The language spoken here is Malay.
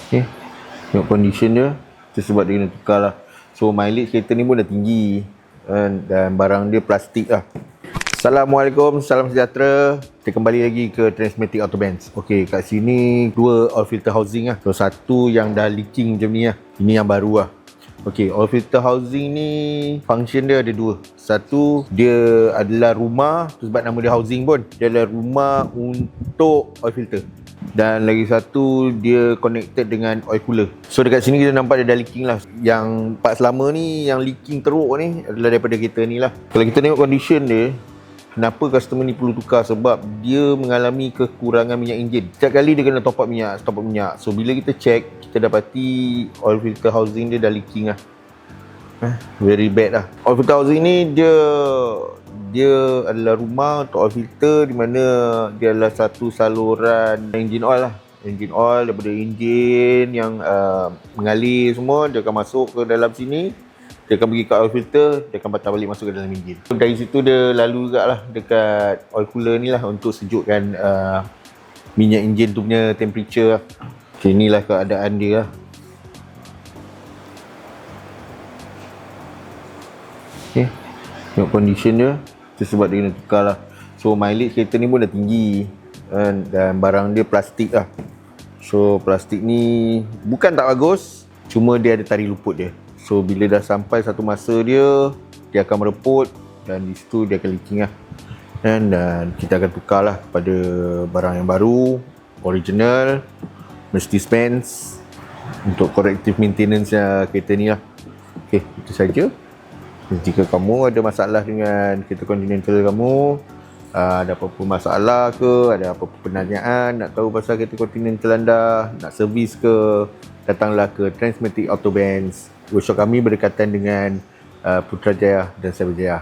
Okay, tengok condition dia. Itu sebab dia kena tukar lah. So mileage kereta ni pun dah tinggi dan barang dia plastik lah. Assalamualaikum, salam sejahtera. Kita kembali lagi ke Transmatic Autobands. Okey, kat sini dua oil filter housing lah. So satu yang dah leaking macam ni lah. Ini yang baru lah. Okey, oil filter housing ni function dia ada dua. Satu, dia adalah rumah, sebab nama dia housing pun. Dia adalah rumah untuk oil filter. Dan lagi satu, dia connected dengan oil cooler. So dekat sini kita nampak dia dah leaking lah. Yang part selama ni, yang leaking teruk ni adalah daripada kereta ni lah. Kalau kita tengok condition dia, kenapa customer ni perlu tukar? Sebab dia mengalami kekurangan minyak enjin. Setiap kali dia kena top up minyak. So bila kita check, kita dapati oil filter housing dia dah leaking lah. Very bad lah. Oil filter housing ni dia adalah rumah untuk oil filter, di mana dia adalah satu saluran engine oil lah. Engine oil daripada enjin yang mengalir semua, dia akan masuk ke dalam sini. Dia akan pergi ke oil filter, dia akan patah balik masuk ke dalam enjin. Dari situ dia lalu jugalah dekat oil cooler ni lah untuk sejukkan minyak enjin tu punya temperature lah. Okay, inilah keadaan dia lah. Okay, tengok condition dia. Itu sebab dia kena tukar lah. So mileage kereta ni pun dah tinggi dan barang dia plastik lah. So plastik ni bukan tak bagus, cuma dia ada tarik luput dia. So bila dah sampai satu masa dia akan mereput dan di situ dia akan leaking lah. Dan kita akan tukar lah kepada barang yang baru, original, Mercedes-Benz, untuk corrective maintenance kereta ni lah. Okay, itu saja. Jika kamu ada masalah dengan kereta Continental kamu, ada apa-apa masalah ke, ada apa-apa pertanyaan, nak tahu pasal kereta Continental anda, nak servis ke, datanglah ke Transmatic Autobands. Workshop kami berdekatan dengan Putrajaya dan Cyberjaya.